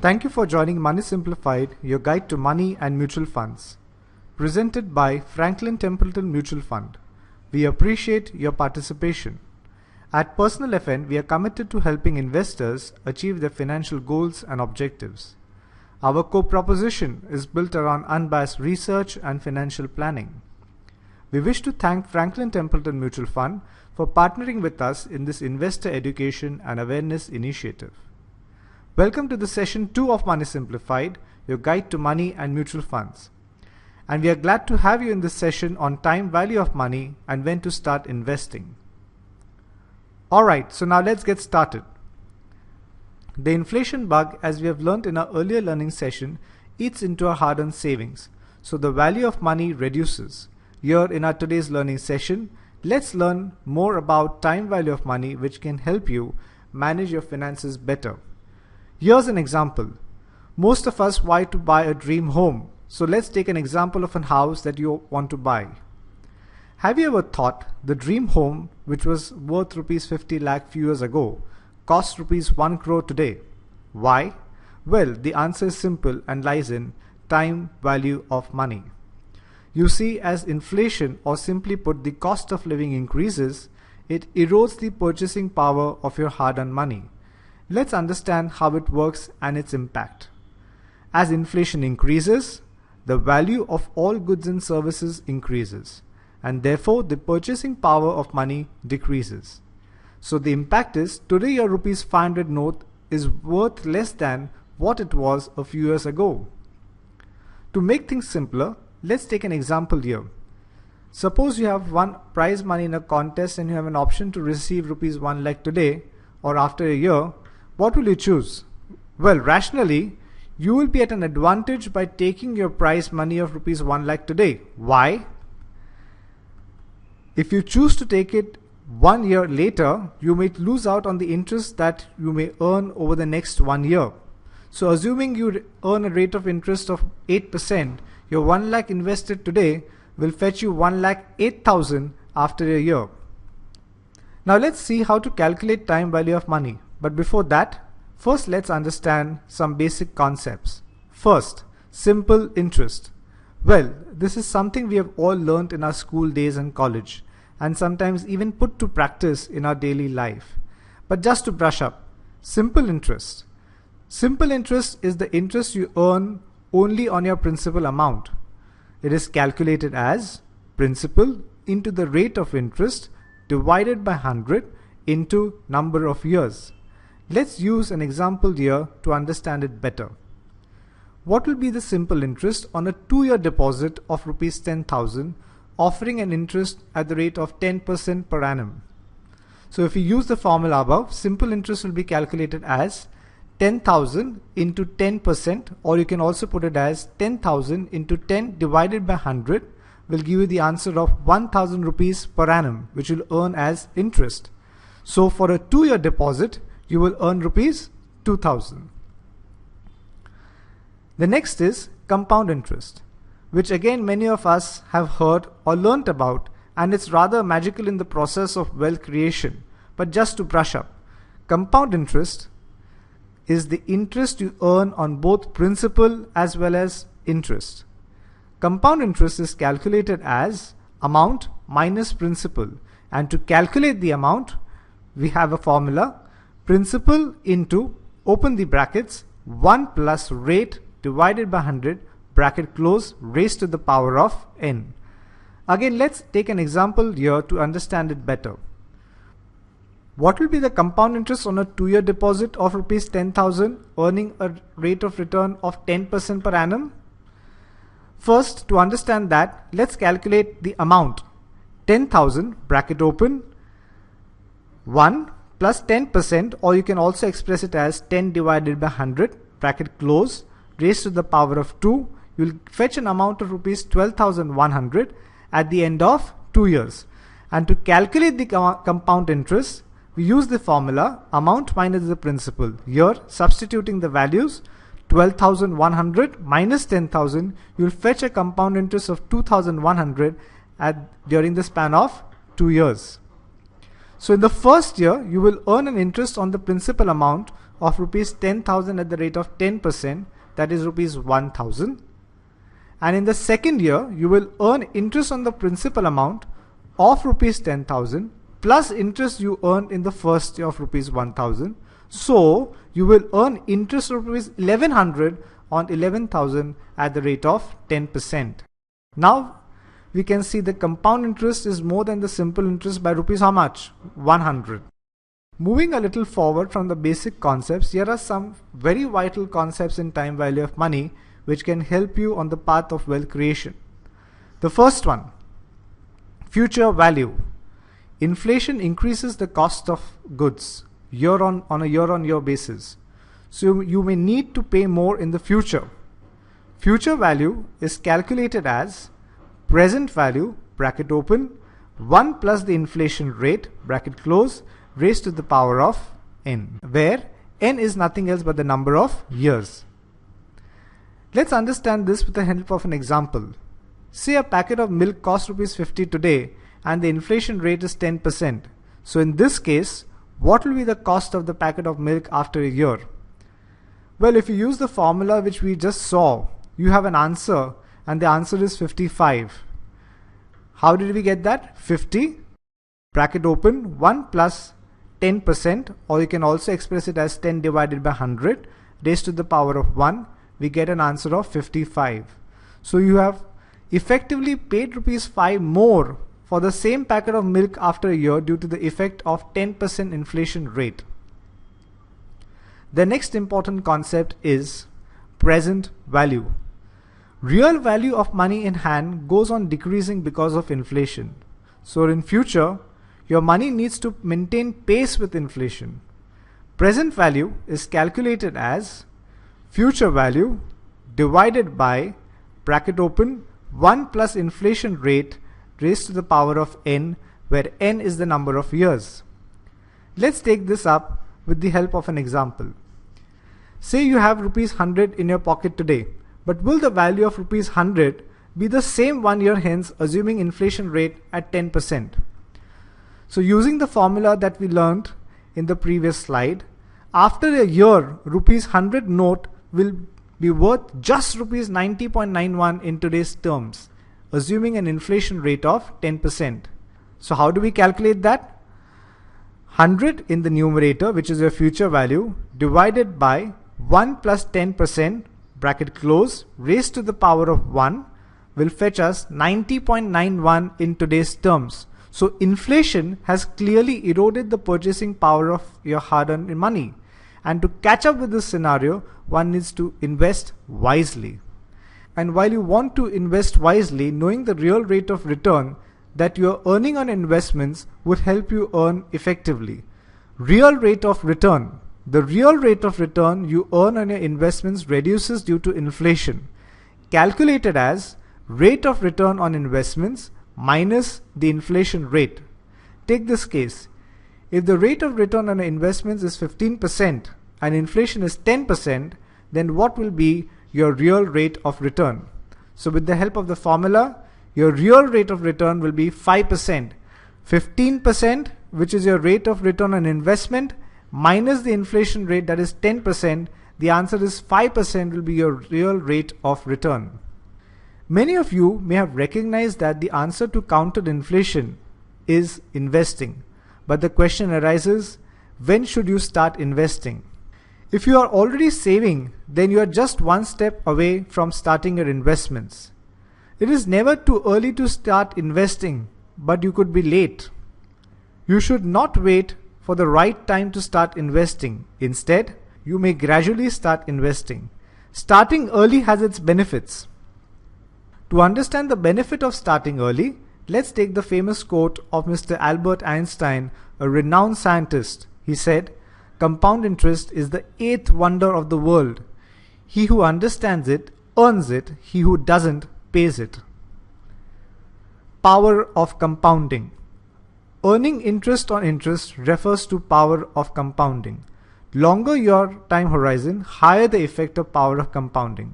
Thank you for joining Money Simplified, your guide to money and mutual funds. Presented by Franklin Templeton Mutual Fund. We appreciate your participation. At PersonalFN, we are committed to helping investors achieve their financial goals and objectives. Our core proposition is built around unbiased research and financial planning. We wish to thank Franklin Templeton Mutual Fund for partnering with us in this investor education and awareness initiative. Welcome to the session 2 of Money Simplified, your guide to money and mutual funds. And we are glad to have you in this session on time value of money and when to start investing. Alright, so now let's get started. The inflation bug, as we have learned in our earlier learning session, eats into our hard-earned savings, so the value of money reduces. Here in our today's learning session, let's learn more about time value of money, which can help you manage your finances better. Here's an example. Most of us want to buy a dream home, so let's take an example of a house that you want to buy. Have you ever thought the dream home, which was worth rupees 50 lakh few years ago, costs rupees 1 crore today? Why? Well, the answer is simple and lies in time value of money. You see, as inflation, or simply put the cost of living, increases, it erodes the purchasing power of your hard-earned money. Let's understand how it works and its impact. As inflation increases, the value of all goods and services increases, and therefore the purchasing power of money decreases. So the impact is, today your rupees 500 note is worth less than what it was a few years ago. To make things simpler, let's take an example here. Suppose you have won prize money in a contest and you have an option to receive rupees 1 lakh today or after a year. What will you choose? Well, rationally, you will be at an advantage by taking your prize money of rupees 1 lakh today. Why? If you choose to take it 1 year later, you may lose out on the interest that you may earn over the next 1 year. So assuming you earn a rate of interest of 8%, your 1 lakh invested today will fetch you 1 lakh 8,000 after a year. Now let's see how to calculate time value of money. But before that, first let's understand some basic concepts. First, simple interest. Well, this is something we have all learned in our school days and college, and sometimes even put to practice in our daily life. But just to brush up, simple interest. Simple interest is the interest you earn only on your principal amount. It is calculated as principal into the rate of interest divided by 100 into number of years. Let's use an example here to understand it better. What will be the simple interest on a 2-year deposit of rupees 10,000 offering an interest at the rate of 10% per annum? So if you use the formula above, simple interest will be calculated as 10,000 into 10%, or you can also put it as 10,000 into 10 divided by 100 will give you the answer of 1,000 rupees per annum, which will earn as interest. So for a 2-year deposit, you will earn rupees 2,000. The next is compound interest, which again many of us have heard or learnt about, and it's rather magical in the process of wealth creation. But just to brush up, compound interest is the interest you earn on both principal as well as interest. Compound interest is calculated as amount minus principal, and to calculate the amount we have a formula: principal into, open the brackets, 1 plus rate divided by 100 bracket close raised to the power of n. Again, let's take an example here to understand it better. What will be the compound interest on a 2-year deposit of rupees 10,000 earning a rate of return of 10% per annum? First, to understand that, let's calculate the amount. 10,000 bracket open 1 plus 10%, or you can also express it as 10 divided by 100 bracket close raised to the power of 2. You will fetch an amount of rupees 12,100 at the end of 2 years. And to calculate the compound interest, we use the formula amount minus the principal. Here, substituting the values, 12,100 minus 10,000, you will fetch a compound interest of 2,100 during the span of 2 years. So in the first year, you will earn an interest on the principal amount of rupees 10,000 at the rate of 10%, that is rupees 1,000. And in the second year, you will earn interest on the principal amount of rupees 10,000 plus interest you earned in the first year of rupees 1,000. So you will earn interest of rupees 1,100 on 11,000 at the rate of 10%. Now we can see the compound interest is more than the simple interest by rupees how much? 100. Moving a little forward from the basic concepts, here are some very vital concepts in time value of money which can help you on the path of wealth creation. The first one, future value. Inflation increases the cost of goods on a year-on-year basis. So you may need to pay more in the future. Future value is calculated as present value, bracket open, 1 plus the inflation rate, bracket close, raised to the power of n, where n is nothing else but the number of years. Let's understand this with the help of an example. Say a packet of milk costs rupees 50 today and the inflation rate is 10%. So in this case, what will be the cost of the packet of milk after a year? Well, if you use the formula which we just saw, you have an answer and the answer is 55. How did we get that? 50, bracket open, 1 plus 10%, or you can also express it as 10 divided by 100 raised to the power of 1. We get an answer of 55. So you have effectively paid rupees 5 more for the same packet of milk after a year due to the effect of 10% inflation rate. The next important concept is present value. Real value of money in hand goes on decreasing because of inflation. So in future, your money needs to maintain pace with inflation. Present value is calculated as future value divided by, bracket open, 1 plus inflation rate raised to the power of n, where n is the number of years. Let's take this up with the help of an example. Say you have rupees 100 in your pocket today, but will the value of rupees 100 be the same 1 year hence, assuming inflation rate at 10%? So using the formula that we learned in the previous slide, after a year, rupees 100 note will be worth just rupees 90.91 in today's terms, assuming an inflation rate of 10%. So how do we calculate that? 100 in the numerator, which is your future value, divided by 1 plus 10%, bracket close, raised to the power of 1, will fetch us 90.91 in today's terms. So inflation has clearly eroded the purchasing power of your hard-earned money. And to catch up with this scenario, one needs to invest wisely. And while you want to invest wisely, knowing the real rate of return that you are earning on investments would help you earn effectively. Real rate of return. The real rate of return you earn on your investments reduces due to inflation, calculated as rate of return on investments minus the inflation rate. Take this case. If the rate of return on investments is 15% and inflation is 10%, then what will be your real rate of return? So with the help of the formula, your real rate of return will be 5%. 15%, which is your rate of return on investment, minus the inflation rate, that is 10%, the answer is 5% will be your real rate of return. Many of you may have recognized that the answer to counter inflation is investing. But the question arises, when should you start investing? If you are already saving, then you are just one step away from starting your investments. It is never too early to start investing, but you could be late. You should not wait for the right time to start investing. Instead, you may gradually start investing. Starting early has its benefits. To understand the benefit of starting early, let's take the famous quote of Mr. Albert Einstein, a renowned scientist. He said, "Compound interest is the 8th wonder of the world. He who understands it earns it. He who doesn't pays it." Power of compounding. Earning interest on interest refers to power of compounding. Longer your time horizon, higher the effect of power of compounding.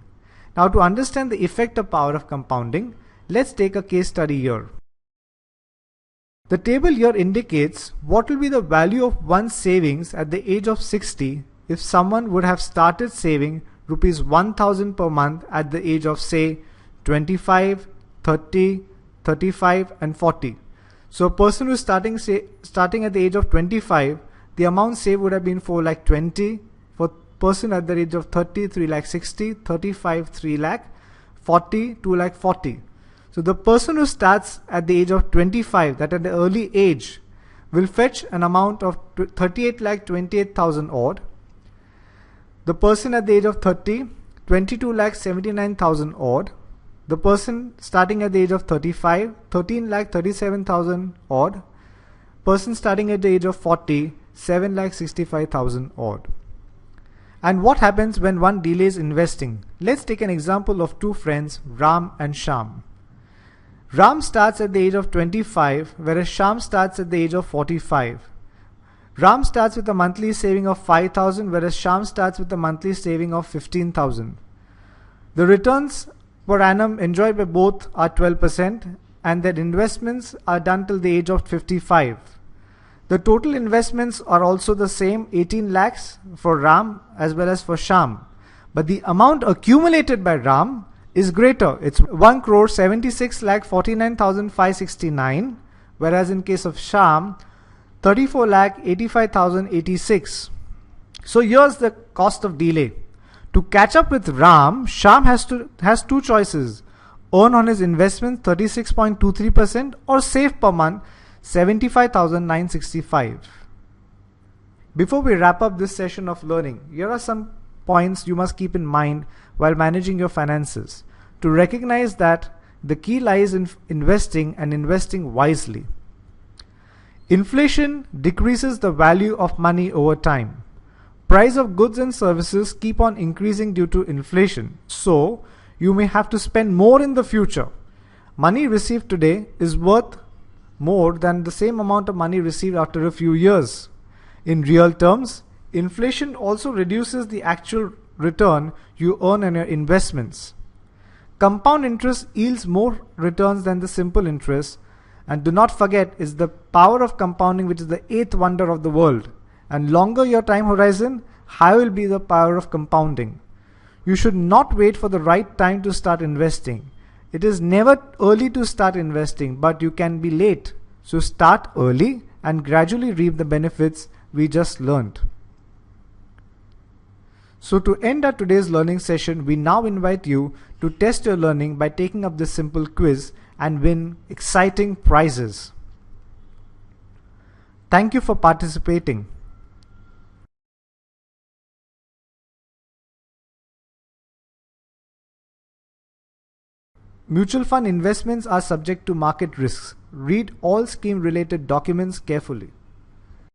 Now to understand the effect of power of compounding, let's take a case study here. The table here indicates what will be the value of one's savings at the age of 60 if someone would have started saving rupees 1000 per month at the age of say 25, 30, 35 and 40. So a person who's starting at the age of 25, the amount saved would have been 4 lakh 20. For person at the age of 30, 3 lakh 60, 35, 3 lakh, 40, 2 lakh 40. So the person who starts at the age of 25, that at the early age, will fetch an amount of 38 lakh 28,000 odd. The person at the age of 30, 22 lakh 79,000 odd. The person starting at the age of 35, 13 lakh 37,000 odd. Person starting at the age of 40, 7 lakh 65,000 odd. And what happens when one delays investing? Let's take an example of two friends, Ram and Sham. Ram starts at the age of 25, whereas Sham starts at the age of 45. Ram starts with a monthly saving of 5,000, whereas Sham starts with a monthly saving of 15,000. The returns per annum enjoyed by both are 12%, and their investments are done till the age of 55. The total investments are also the same, 18 lakhs for Ram as well as for Sham. But the amount accumulated by Ram is greater. It's 1 crore 76 lakh 49,569, whereas in case of Sham, 34 lakh 85,086. So here's the cost of delay. To catch up with Ram, Sham has two choices: earn on his investments 36.23% or save per month 75,965. Before we wrap up this session of learning, here are some points you must keep in mind while managing your finances to recognize that the key lies in investing and investing wisely. Inflation decreases the value of money over time. Price of goods and services keep on increasing due to inflation, so you may have to spend more in the future. Money received today is worth more than the same amount of money received after a few years. In real terms, inflation also reduces the actual return you earn on your investments. Compound interest yields more returns than the simple interest, and do not forget is the power of compounding, which is the eighth wonder of the world. And longer your time horizon, higher will be the power of compounding. You should not wait for the right time to start investing. It is never early to start investing, but you can be late. So start early and gradually reap the benefits we just learned. So to end our today's learning session, we now invite you to test your learning by taking up this simple quiz and win exciting prizes. Thank you for participating. Mutual fund investments are subject to market risks. Read all scheme related documents carefully.